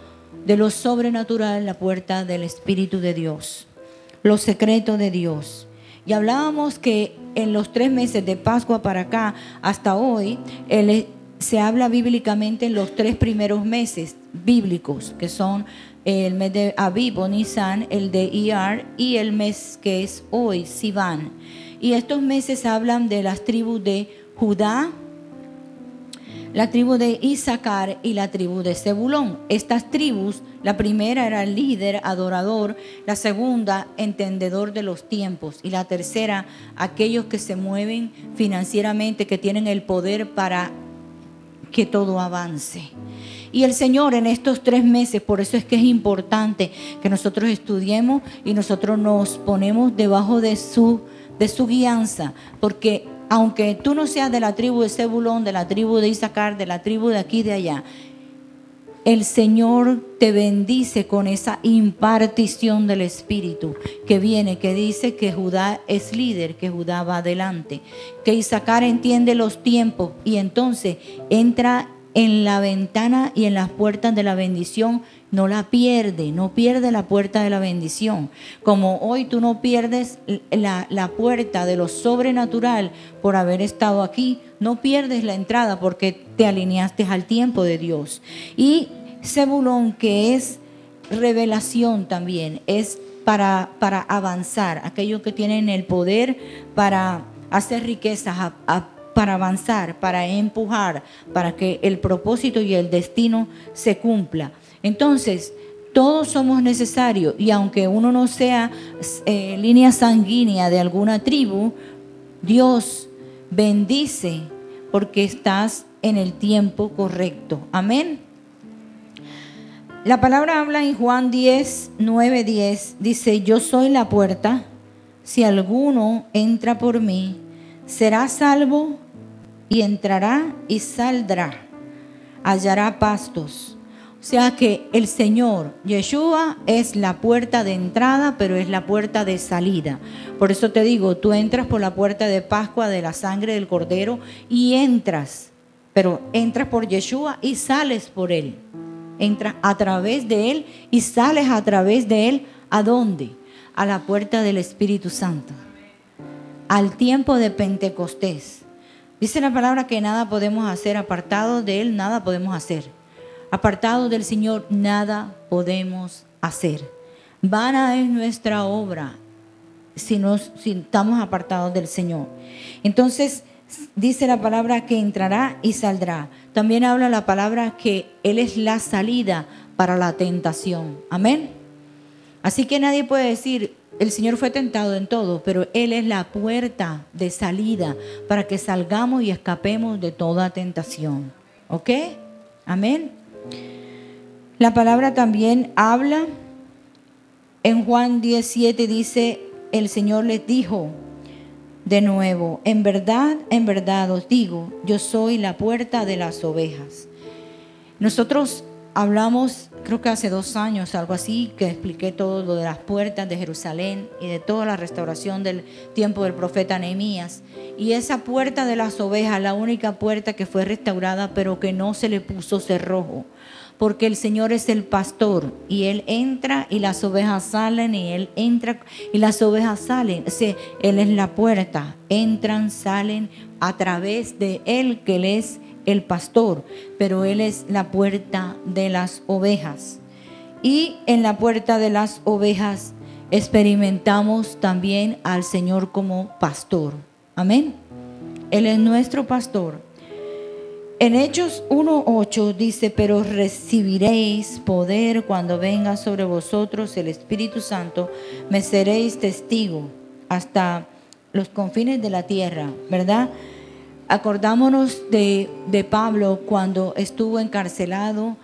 sobrenatural, la puerta del Espíritu de Dios, los secretos de Dios. Y hablábamos que en los 3 meses de Pascua para acá hasta hoy, se habla bíblicamente en los 3 primeros meses bíblicos, que son el mes de Aviv o Nisan, el de Iyar y el mes que es hoy, Sivan. Y estos meses hablan de las tribus de Judá, la tribu de Isaacar y la tribu de Zebulón. Estas tribus, la primera era el líder, adorador, la segunda, entendedor de los tiempos, y la tercera, aquellos que se mueven financieramente, que tienen el poder para que todo avance. Y el Señor en estos 3 meses, por eso es que es importante que nosotros estudiemos y nosotros nos ponemos debajo de su guianza, porque aunque tú no seas de la tribu de Zebulón, de la tribu de Isaacar, de la tribu de aquí y de allá, el Señor te bendice con esa impartición del Espíritu que viene, que dice que Judá es líder, que Judá va adelante, que Isaacar entiende los tiempos y entonces entra en la ventana y en las puertas de la bendición. No la pierde, no pierde la puerta de la bendición. Como hoy tú no pierdes la puerta de lo sobrenatural por haber estado aquí, no pierdes la entrada porque te alineaste al tiempo de Dios. Y Zebulón, que es revelación también, es para avanzar, aquellos que tienen el poder para hacer riquezas, para avanzar, para empujar, para que el propósito y el destino se cumpla. Entonces, todos somos necesarios, y aunque uno no sea línea sanguínea de alguna tribu, Dios bendice porque estás en el tiempo correcto. Amén. La palabra habla en Juan 10, 9, 10. Dice: yo soy la puerta. Si alguno entra por mí, será salvo, y entrará y saldrá. Hallará pastos. O sea que el Señor, Yeshua, es la puerta de entrada, pero es la puerta de salida. Por eso te digo, tú entras por la puerta de Pascua de la sangre del Cordero y entras, pero entras por Yeshua y sales por Él. Entras a través de Él y sales a través de Él. ¿A dónde? A la puerta del Espíritu Santo. Al tiempo de Pentecostés. Dice la palabra que nada podemos hacer, apartados de Él, nada podemos hacer. Apartados del Señor, nada podemos hacer. Vana es nuestra obra si estamos apartados del Señor. Entonces, dice la palabra que entrará y saldrá. También habla la palabra que Él es la salida para la tentación. Amén. Así que nadie puede decir, el Señor fue tentado en todo, pero Él es la puerta de salida para que salgamos y escapemos de toda tentación. ¿Ok? Amén. La palabra también habla en Juan 17, dice, el Señor les dijo de nuevo: en verdad os digo, yo soy la puerta de las ovejas. Nosotros hablamos, creo que hace 2 años, algo así, que expliqué todo lo de las puertas de Jerusalén y de toda la restauración del tiempo del profeta Nehemías. Y esa puerta de las ovejas, la única puerta que fue restaurada, pero que no se le puso cerrojo, porque el Señor es el pastor y Él entra y las ovejas salen, y Él entra y las ovejas salen. O sea, Él es la puerta, entran, salen a través de Él, que Él es el pastor, pero Él es la puerta de las ovejas. Y en la puerta de las ovejas experimentamos también al Señor como pastor. Amén. Él es nuestro pastor. En Hechos 1:8 dice: pero recibiréis poder cuando venga sobre vosotros el Espíritu Santo, me seréis testigo hasta los confines de la tierra, ¿verdad? Acordámonos de Pablo cuando estuvo encarcelado.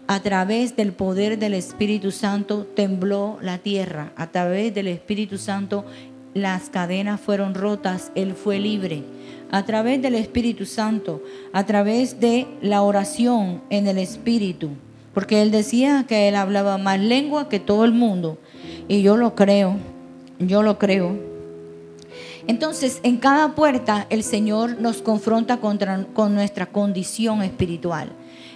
A través del poder del Espíritu Santo tembló la tierra. A través del Espíritu Santo las cadenas fueron rotas, él fue libre. A través del Espíritu Santo, a través de la oración en el Espíritu, porque él decía que él hablaba más lengua que todo el mundo, y yo lo creo. Entonces, en cada puerta el Señor nos confronta con nuestra condición espiritual.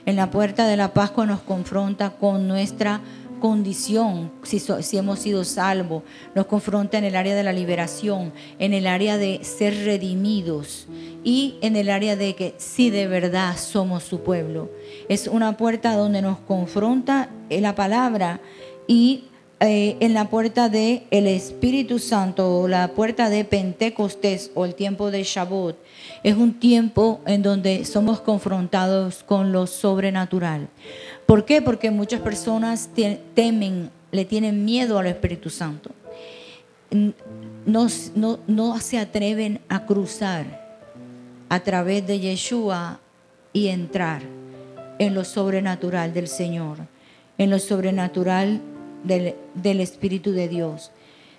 En la puerta de la Pascua nos confronta con nuestra condición, si hemos sido salvos. Nos confronta en el área de la liberación, en el área de ser redimidos y en el área de que sí de verdad somos su pueblo. Es una puerta donde nos confronta la palabra, y en la puerta del Espíritu Santo, o la puerta de Pentecostés o el tiempo de Shavuot, es un tiempo en donde somos confrontados con lo sobrenatural. ¿Por qué? Porque muchas personas temen, le tienen miedo al Espíritu Santo. No se atreven a cruzar a través de Yeshua y entrar en lo sobrenatural del Señor, en lo sobrenatural del Espíritu de Dios.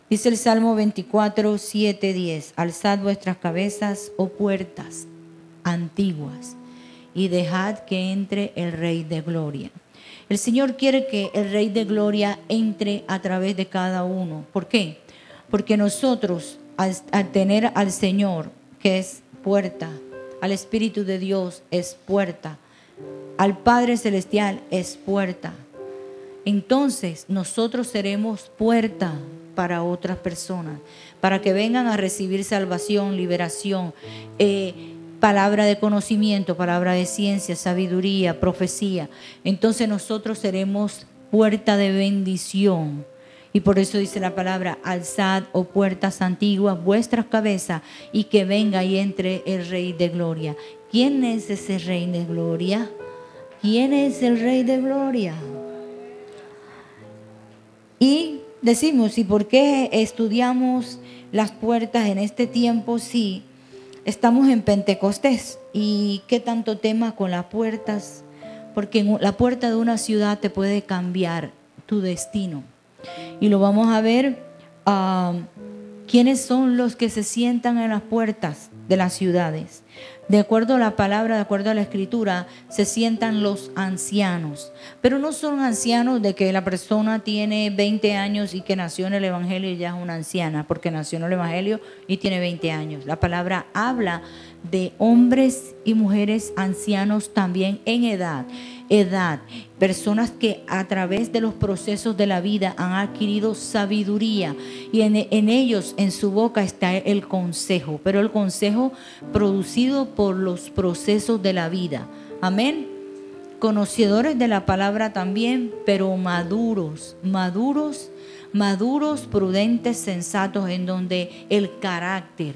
Dice el Salmo 24, 7, 10: alzad vuestras cabezas, oh puertas antiguas, y dejad que entre el Rey de Gloria. El Señor quiere que el Rey de Gloria entre a través de cada uno. ¿Por qué? Porque nosotros, al tener al Señor, que es puerta, al Espíritu de Dios es puerta, al Padre Celestial es puerta, entonces nosotros seremos puerta para otras personas, para que vengan a recibir salvación, liberación, palabra de conocimiento, palabra de ciencia, sabiduría, profecía. Entonces nosotros seremos puerta de bendición. Y por eso dice la palabra: alzad, oh puertas antiguas, vuestras cabezas, y que venga y entre el Rey de Gloria. ¿Quién es ese Rey de Gloria? ¿Quién es el Rey de Gloria? Y decimos, ¿y por qué estudiamos las puertas en este tiempo si estamos en Pentecostés? ¿Y qué tanto tema con las puertas? Porque en la puerta de una ciudad te puede cambiar tu destino. Y lo vamos a ver, quiénes son los que se sientan en las puertas de las ciudades. De acuerdo a la palabra, de acuerdo a la escritura, se sientan los ancianos. Pero no son ancianos de que la persona tiene 20 años y que nació en el evangelio y ya es una anciana, porque nació en el evangelio y tiene 20 años. La palabra habla de hombres y mujeres ancianos también en edad. Personas que a través de los procesos de la vida han adquirido sabiduría y en ellos, en su boca está el consejo, pero el consejo producido por los procesos de la vida. Amén. Conocedores de la palabra también, pero maduros, prudentes, sensatos, en donde el carácter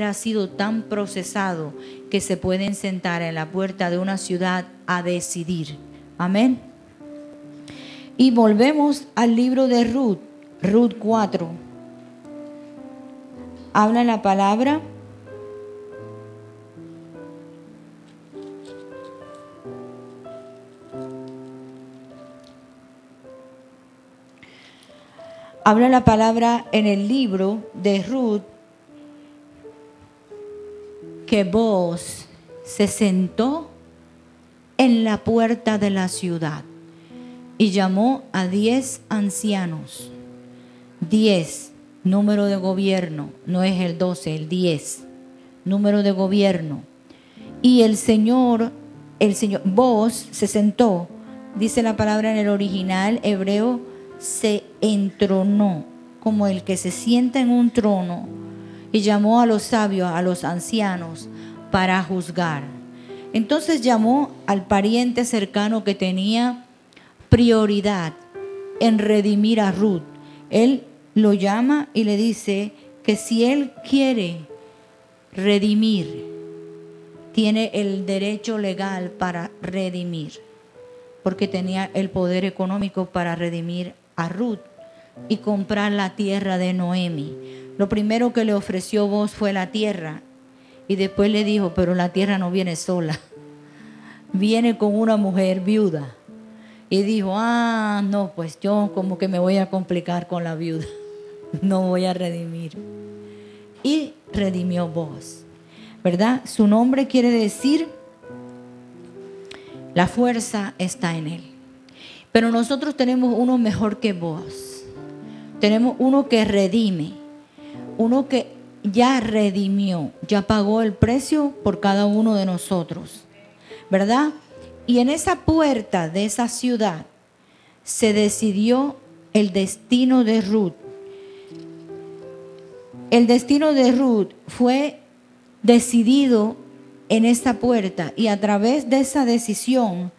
ha sido tan procesado que se pueden sentar en la puerta de una ciudad a decidir. Amén. Y volvemos al libro de Ruth, Ruth 4. Habla la palabra. Habla la palabra en el libro de Ruth que Booz se sentó en la puerta de la ciudad y llamó a 10 ancianos. 10, número de gobierno, no es el 12, el 10, número de gobierno. Y el señor Booz se sentó, dice la palabra en el original hebreo, se entronó, como el que se sienta en un trono, y llamó a los sabios, a los ancianos, para juzgar. Entonces llamó al pariente cercano que tenía prioridad en redimir a Ruth. Él lo llama y le dice que si él quiere redimir, tiene el derecho legal para redimir, porque tenía el poder económico para redimir a Ruth y comprar la tierra de Noemi. Lo primero que le ofreció Booz fue la tierra y después le dijo, pero la tierra no viene sola, viene con una mujer viuda. Y dijo, no, pues yo como que me voy a complicar con la viuda, no voy a redimir. Y redimió Booz, ¿verdad? Su nombre quiere decir, la fuerza está en él. Pero nosotros tenemos uno mejor que Booz. Tenemos uno que redime, uno que ya redimió, ya pagó el precio por cada uno de nosotros, ¿verdad? Y en esa puerta de esa ciudad se decidió el destino de Ruth. El destino de Ruth fue decidido en esa puerta y a través de esa decisión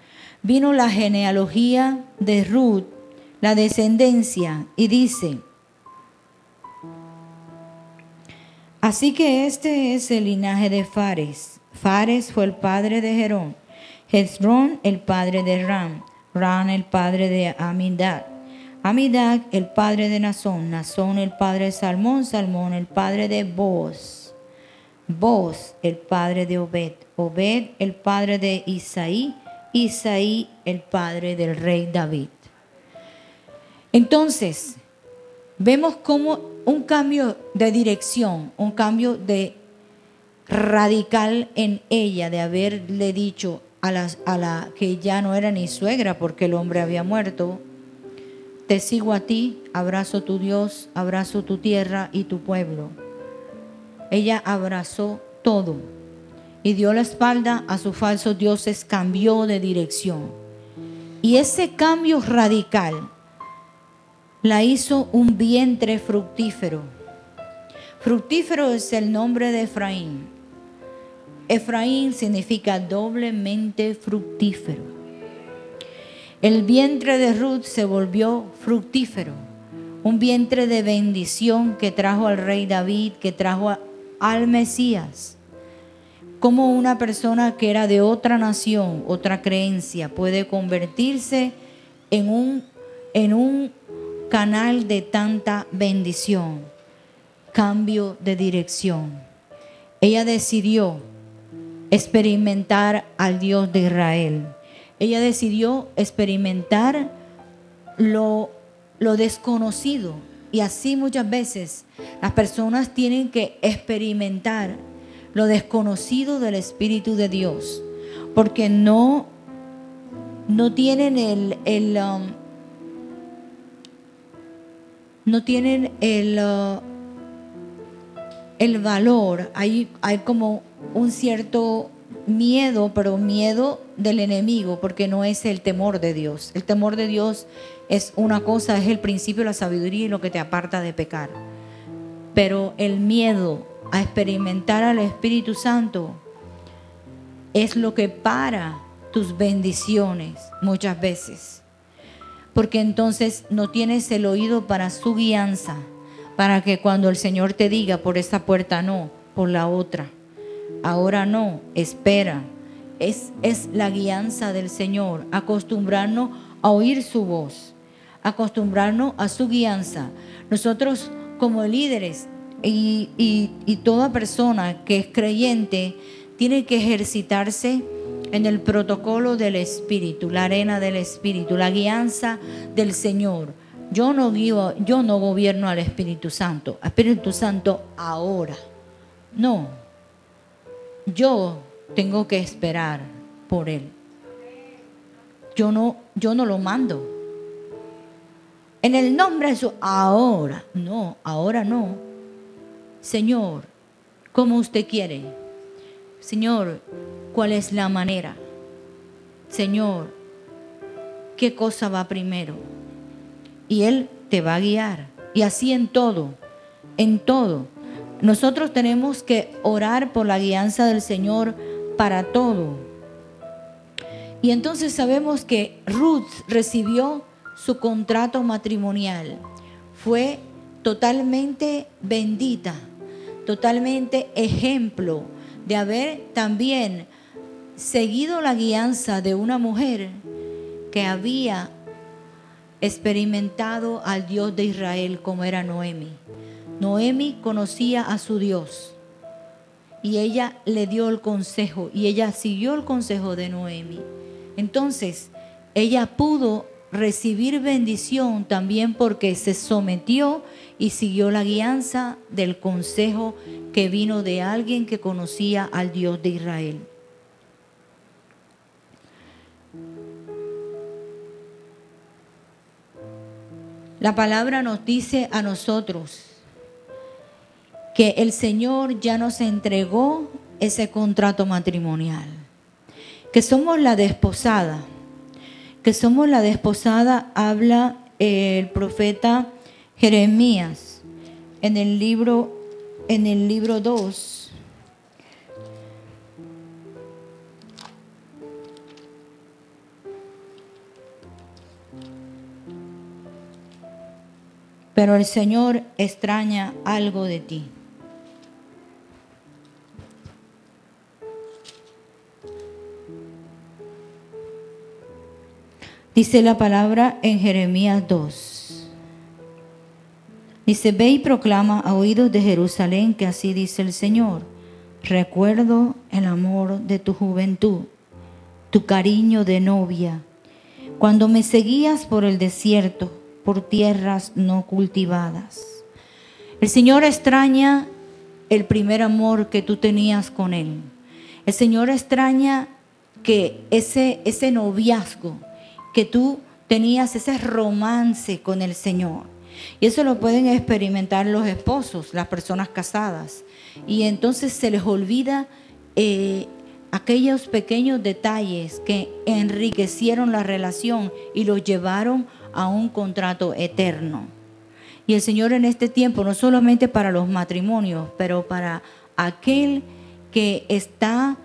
vino la genealogía de Ruth, la descendencia, y dice, así que este es el linaje de Fares. Fares fue el padre de Hezrón, Hezrón el padre de Ram, Ram el padre de Amidad, Amidad el padre de Nazón, Nazón el padre de Salmón, Salmón el padre de Booz, Booz el padre de Obed, Obed el padre de Isaí, Isaí el padre del rey David. Entonces, vemos como un cambio de dirección, un cambio de radical en ella, de haberle dicho a la que ya no era ni suegra porque el hombre había muerto, te sigo a ti, abrazo tu Dios, abrazo tu tierra y tu pueblo. Ella abrazó todo y dio la espalda a sus falsos dioses, cambió de dirección. Y ese cambio radical la hizo un vientre fructífero. Fructífero es el nombre de Efraín. Efraín significa doblemente fructífero. El vientre de Ruth se volvió fructífero, un vientre de bendición que trajo al rey David, que trajo al Mesías. Como una persona que era de otra nación, otra creencia, puede convertirse en un canal de tanta bendición. Cambio de dirección. Ella decidió experimentar al Dios de Israel. Ella decidió experimentar lo desconocido. Y así muchas veces las personas tienen que experimentar lo desconocido del Espíritu de Dios, porque no tienen el valor. Hay como un cierto miedo, pero miedo del enemigo, porque no es el temor de Dios. El temor de Dios es una cosa, es el principio de la sabiduría y lo que te aparta de pecar. Pero el miedo a experimentar al Espíritu Santo es lo que para tus bendiciones muchas veces, porque entonces no tienes el oído para su guianza, para que cuando el Señor te diga por esta puerta no, por la otra, ahora no, espera. Es la guianza del Señor, acostumbrarnos a oír su voz, acostumbrarnos a su guianza. Nosotros como líderes y toda persona que es creyente tiene que ejercitarse en el protocolo del Espíritu, la arena del Espíritu, la guianza del Señor. Yo no gobierno al Espíritu Santo. Espíritu Santo ahora. No. Yo tengo que esperar por Él. Yo no lo mando. En el nombre de Jesús, ahora. No, ahora no. Señor, ¿cómo usted quiere? Señor, ¿cuál es la manera? Señor, ¿qué cosa va primero? Y Él te va a guiar. Y así en todo, en todo. Nosotros tenemos que orar por la guianza del Señor para todo. Y entonces sabemos que Ruth recibió su contrato matrimonial. Fue totalmente bendita, totalmente ejemplo de haber también seguido la guianza de una mujer que había experimentado al Dios de Israel, como era Noemi. Noemi conocía a su Dios y ella le dio el consejo y ella siguió el consejo de Noemi. Entonces ella pudo recibir bendición también porque se sometió y siguió la guianza del consejo que vino de alguien que conocía al Dios de Israel. La palabra nos dice a nosotros que el Señor ya nos entregó ese contrato matrimonial, que somos la desposada. Que somos la desposada, habla el profeta Jeremías en el libro 2. Pero el Señor extraña algo de ti. Dice la palabra en Jeremías 2. Dice, ve y proclama a oídos de Jerusalén que así dice el Señor. Recuerdo el amor de tu juventud, tu cariño de novia, cuando me seguías por el desierto, por tierras no cultivadas. El Señor extraña el primer amor que tú tenías con Él. El Señor extraña que ese noviazgo que tú tenías, ese romance con el Señor. Y eso lo pueden experimentar los esposos, las personas casadas. Y entonces se les olvida aquellos pequeños detalles que enriquecieron la relación y los llevaron a un contrato eterno. Y el Señor en este tiempo, no solamente para los matrimonios, pero para aquel que está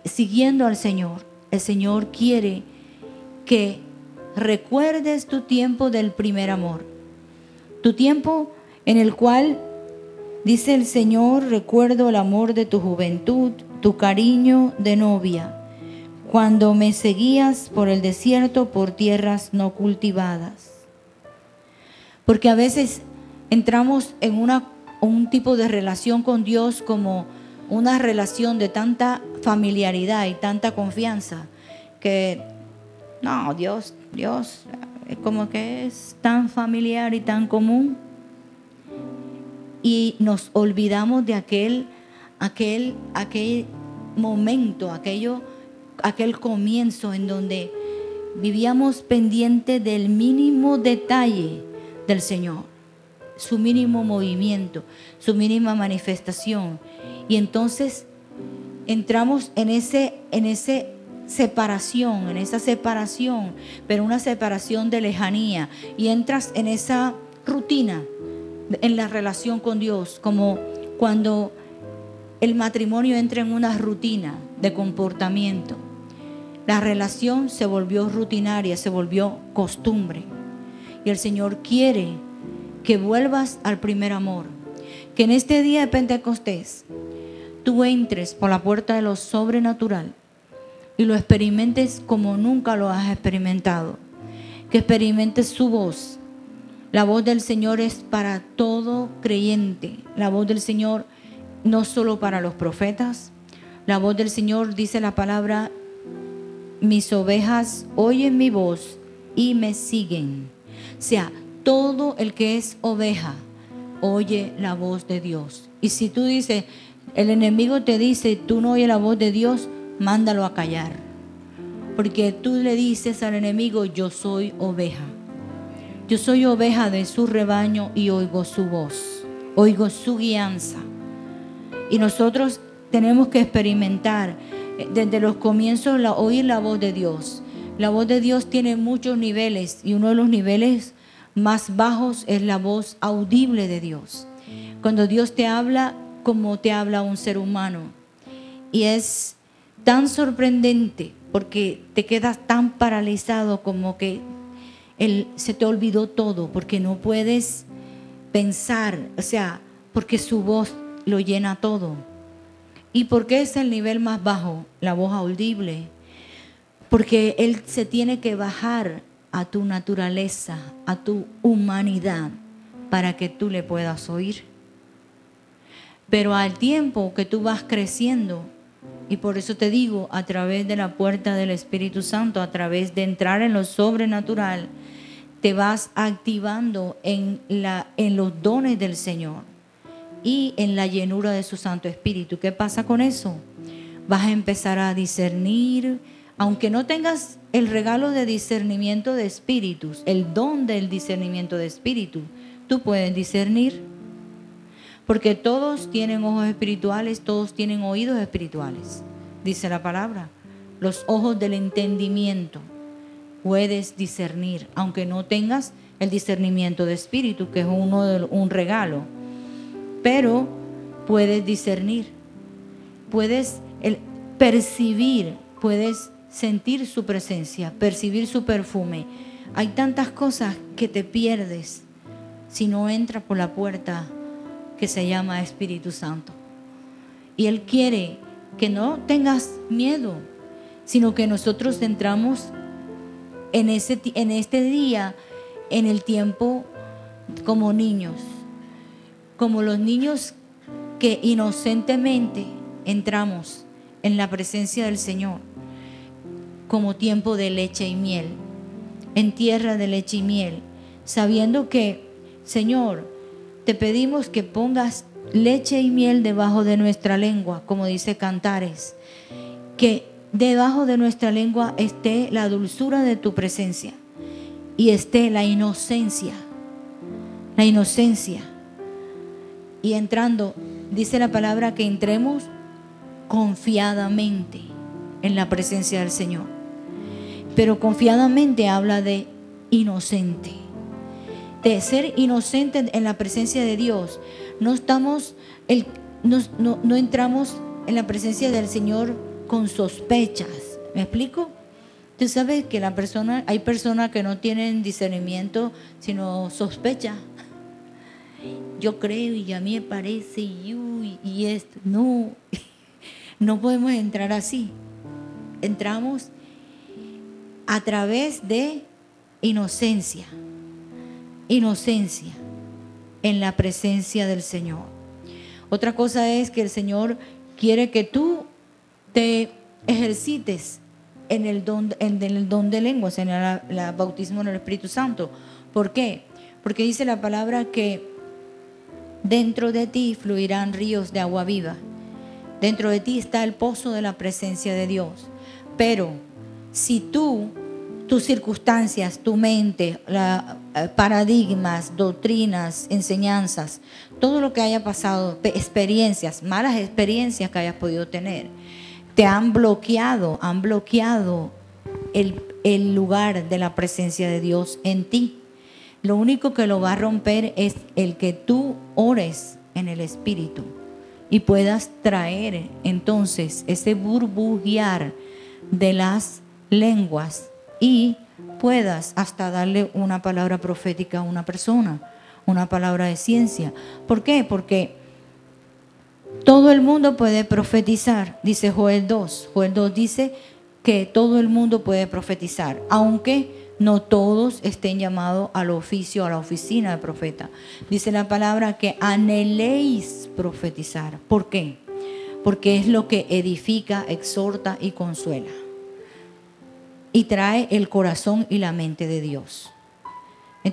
siguiendo al Señor, el Señor quiere que recuerdes tu tiempo del primer amor, tu tiempo en el cual, dice el Señor, recuerdo el amor de tu juventud, tu cariño de novia, cuando me seguías por el desierto, por tierras no cultivadas. Porque a veces entramos en un tipo de relación con Dios como una relación de tanta familiaridad y tanta confianza que no, Dios es como que es tan familiar y tan común, y nos olvidamos de aquel momento, aquel comienzo en donde vivíamos pendiente del mínimo detalle del Señor, su mínimo movimiento, su mínima manifestación. Y entonces entramos en esa separación, pero una separación de lejanía, y entras en esa rutina en la relación con Dios, como cuando el matrimonio entra en una rutina de comportamiento. La relación se volvió rutinaria, se volvió costumbre. Y el Señor quiere que vuelvas al primer amor. Que en este día de Pentecostés tú entres por la puerta de lo sobrenatural y lo experimentes como nunca lo has experimentado. Que experimentes su voz. La voz del Señor es para todo creyente. La voz del Señor no solo para los profetas. La voz del Señor, dice la palabra, mis ovejas oyen mi voz y me siguen. O sea, todo el que es oveja oye la voz de Dios. Y si tú dices, el enemigo te dice, tú no oyes la voz de Dios, mándalo a callar. Porque tú le dices al enemigo, yo soy oveja. Yo soy oveja de su rebaño y oigo su voz, oigo su guianza. Y nosotros tenemos que experimentar desde los comienzos oír la voz de Dios. La voz de Dios tiene muchos niveles, y uno de los niveles más bajos es la voz audible de Dios. Cuando Dios te habla como te habla un ser humano. Y es tan sorprendente porque te quedas tan paralizado, como que se te olvidó todo, porque no puedes pensar, o sea, porque su voz lo llena todo. ¿Y por qué es el nivel más bajo, la voz audible? Porque Él se tiene que bajar a tu naturaleza, a tu humanidad, para que tú le puedas oír. Pero al tiempo que tú vas creciendo, y por eso te digo, a través de la puerta del Espíritu Santo, a través de entrar en lo sobrenatural, te vas activando en los dones del Señor y en la llenura de su Santo Espíritu. ¿Qué pasa con eso? Vas a empezar a discernir, aunque no tengas el regalo de discernimiento de espíritus, el don del discernimiento de espíritu, tú puedes discernir. Porque todos tienen ojos espirituales, todos tienen oídos espirituales, dice la palabra. Los ojos del entendimiento puedes discernir, aunque no tengas el discernimiento de espíritu, que es un regalo. Pero puedes discernir, puedes percibir, puedes sentir su presencia, percibir su perfume. Hay tantas cosas que te pierdes si no entras por la puerta que se llama Espíritu Santo. Y Él quiere que no tengas miedo, sino que nosotros entramos en este día, en el tiempo, como niños, como los niños que inocentemente entramos en la presencia del Señor, como tiempo de leche y miel, en tierra de leche y miel, sabiendo que, Señor, te pedimos que pongas leche y miel debajo de nuestra lengua, como dice Cantares, que debajo de nuestra lengua esté la dulzura de tu presencia y esté la inocencia. Y entrando, dice la palabra que entremos confiadamente en la presencia del Señor. Pero confiadamente habla de inocente. De ser inocente en la presencia de Dios. No entramos en la presencia del Señor con sospechas. ¿Me explico? Tú sabes que hay personas que no tienen discernimiento, sino sospecha. Yo creo y a mí me parece y esto. No podemos entrar así. Entramos a través de inocencia. inocencia en la presencia del Señor. Otra cosa es que el Señor quiere que tú te ejercites en el don de lenguas, en el bautismo en el Espíritu Santo. ¿Por qué? Porque dice la palabra que dentro de ti fluirán ríos de agua viva. Dentro de ti está el pozo de la presencia de Dios. Pero si tus circunstancias, tu mente, paradigmas, doctrinas, enseñanzas, todo lo que haya pasado, experiencias, malas experiencias que hayas podido tener, te han bloqueado el lugar de la presencia de Dios en ti. Lo único que lo va a romper es el que tú ores en el Espíritu y puedas traer entonces ese burbujear de las lenguas y puedas hasta darle una palabra profética a una persona, una palabra de ciencia. ¿Por qué? Porque todo el mundo puede profetizar, dice Joel 2. Joel 2 dice que todo el mundo puede profetizar, aunque no todos estén llamados al oficio, a la oficina de profeta. Dice la palabra que anheléis profetizar. ¿Por qué? Porque es lo que edifica, exhorta y consuela. Y trae el corazón y la mente de Dios.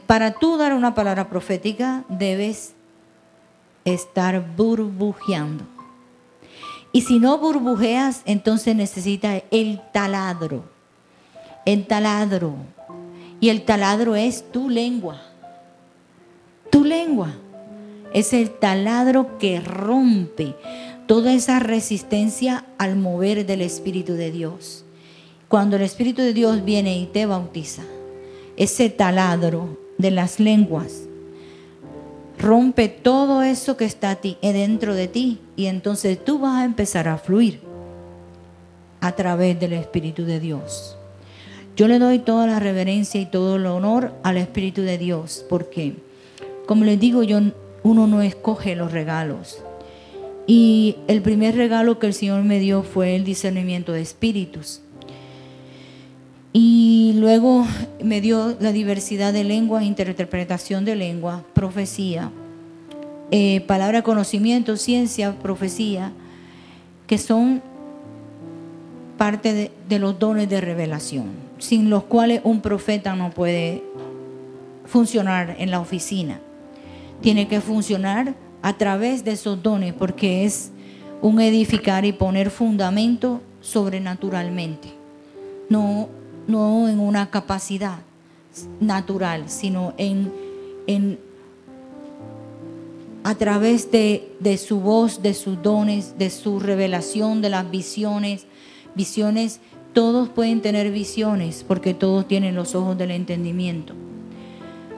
Para tú dar una palabra profética, debes estar burbujeando. Y si no burbujeas, entonces necesitas el taladro. El taladro. Y el taladro es tu lengua. Tu lengua. Es el taladro que rompe toda esa resistencia al mover del Espíritu de Dios. Cuando el Espíritu de Dios viene y te bautiza, ese taladro de las lenguas rompe todo eso que está dentro de ti, y entonces tú vas a empezar a fluir a través del Espíritu de Dios. Yo le doy toda la reverencia y todo el honor al Espíritu de Dios, porque, como les digo, uno no escoge los regalos. Y el primer regalo que el Señor me dio fue el discernimiento de espíritus. Y luego me dio la diversidad de lenguas, interpretación de lengua, profecía, palabra, conocimiento, ciencia, profecía, que son parte de los dones de revelación, sin los cuales un profeta no puede funcionar en la oficina. Tiene que funcionar a través de esos dones, porque es un edificar y poner fundamento sobrenaturalmente. No en una capacidad natural, sino a través de su voz, de sus dones, de su revelación, de las visiones. Visiones, todos pueden tener visiones, porque todos tienen los ojos del entendimiento.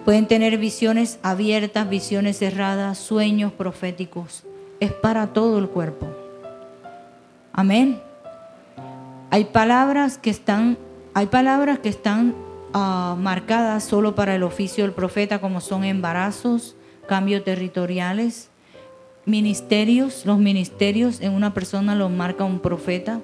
Pueden tener visiones abiertas, visiones cerradas, sueños proféticos. Es para todo el cuerpo. Amén. Hay palabras que están marcadas solo para el oficio del profeta, como son embarazos, cambios territoriales, ministerios. Los ministerios en una persona los marca un profeta.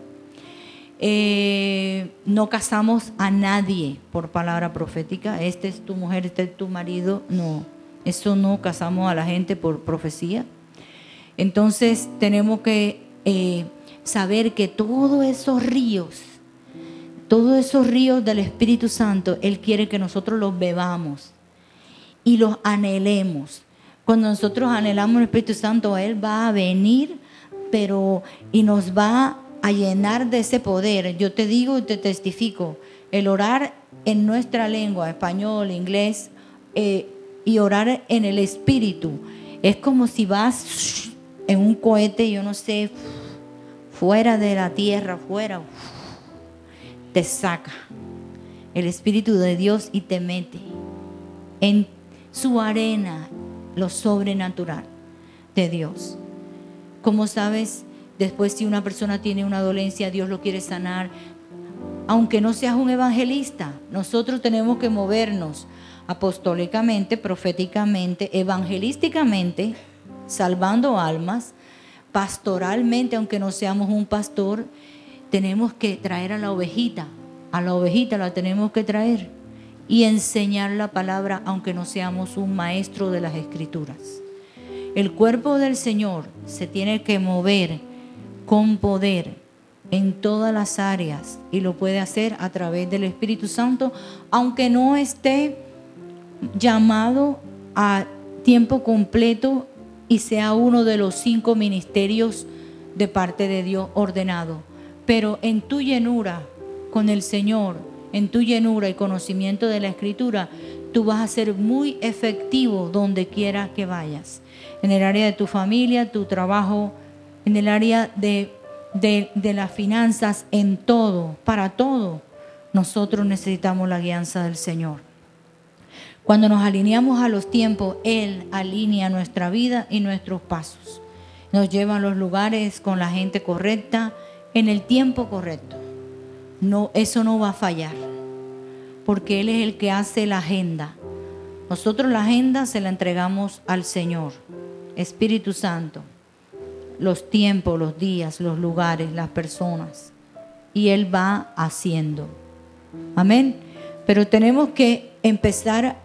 No casamos a nadie por palabra profética. Esta es tu mujer, este es tu marido. No, eso no casamos a la gente por profecía. Entonces tenemos que saber que todos esos ríos del Espíritu Santo, Él quiere que nosotros los bebamos y los anhelemos. Cuando nosotros anhelamos el Espíritu Santo, Él va a venir, y nos va a llenar de ese poder. Yo te digo y te testifico, el orar en nuestra lengua, español, inglés, y orar en el Espíritu, es como si vas en un cohete, yo no sé, fuera de la tierra, fuera, te saca el Espíritu de Dios y te mete en su arena, lo sobrenatural de Dios. Como sabes, después si una persona tiene una dolencia, Dios lo quiere sanar. Aunque no seas un evangelista, nosotros tenemos que movernos apostólicamente, proféticamente, evangelísticamente, salvando almas, pastoralmente, aunque no seamos un pastor. Tenemos que traer a la ovejita la tenemos que traer y enseñar la palabra, aunque no seamos un maestro de las Escrituras. El cuerpo del Señor se tiene que mover con poder en todas las áreas y lo puede hacer a través del Espíritu Santo, aunque no esté llamado a tiempo completo y sea uno de los 5 ministerios de parte de Dios ordenado. Pero en tu llenura con el Señor, en tu llenura y conocimiento de la Escritura, tú vas a ser muy efectivo donde quiera que vayas. En el área de tu familia, tu trabajo, en el área de las finanzas, en todo, para todo, nosotros necesitamos la guianza del Señor. Cuando nos alineamos a los tiempos, Él alinea nuestra vida y nuestros pasos. Nos lleva a los lugares con la gente correcta, en el tiempo correcto. No, eso no va a fallar, porque Él es el que hace la agenda. Nosotros la agenda se la entregamos al Señor, Espíritu Santo. Los tiempos, los días, los lugares, las personas. Y Él va haciendo. Amén. Pero tenemos que empezar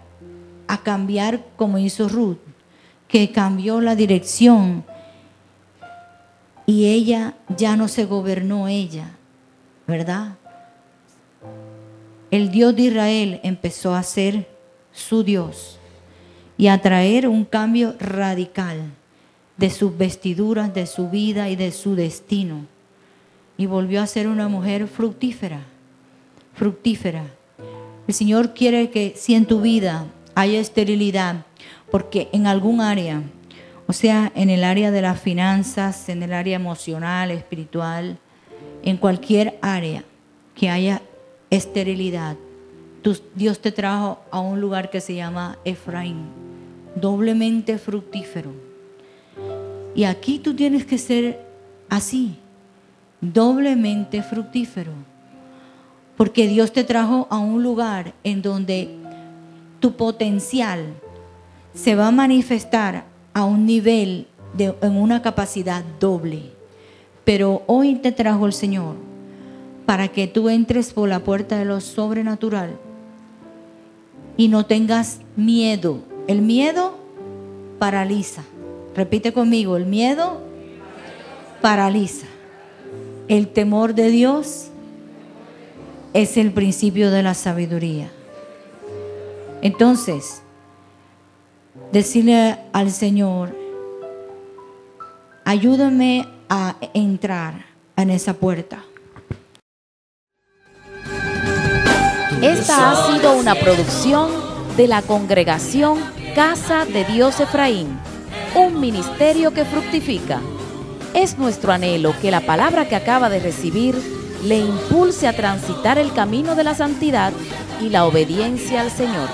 a cambiar como hizo Ruth, que cambió la dirección y ella ya no se gobernó ella, ¿verdad? El Dios de Israel empezó a ser su Dios y a traer un cambio radical de sus vestiduras, de su vida y de su destino. Y volvió a ser una mujer fructífera, fructífera. El Señor quiere que si en tu vida haya esterilidad, porque en algún área, o sea, en el área de las finanzas, en el área emocional, espiritual, en cualquier área que haya esterilidad, Dios te trajo a un lugar que se llama Efraín, doblemente fructífero. Y aquí tú tienes que ser así, doblemente fructífero, porque Dios te trajo a un lugar en donde tu potencial se va a manifestar a un nivel, en una capacidad doble. Pero hoy te trajo el Señor para que tú entres por la puerta de lo sobrenatural y no tengas miedo. El miedo paraliza. Repite conmigo, el miedo paraliza. El temor de Dios es el principio de la sabiduría. Entonces, decirle al Señor, ayúdame a entrar en esa puerta. Esta ha sido una producción de la Congregación Casa de Dios Efraín, un ministerio que fructifica. Es nuestro anhelo que la palabra que acaba de recibir le impulse a transitar el camino de la santidad y la obediencia al Señor.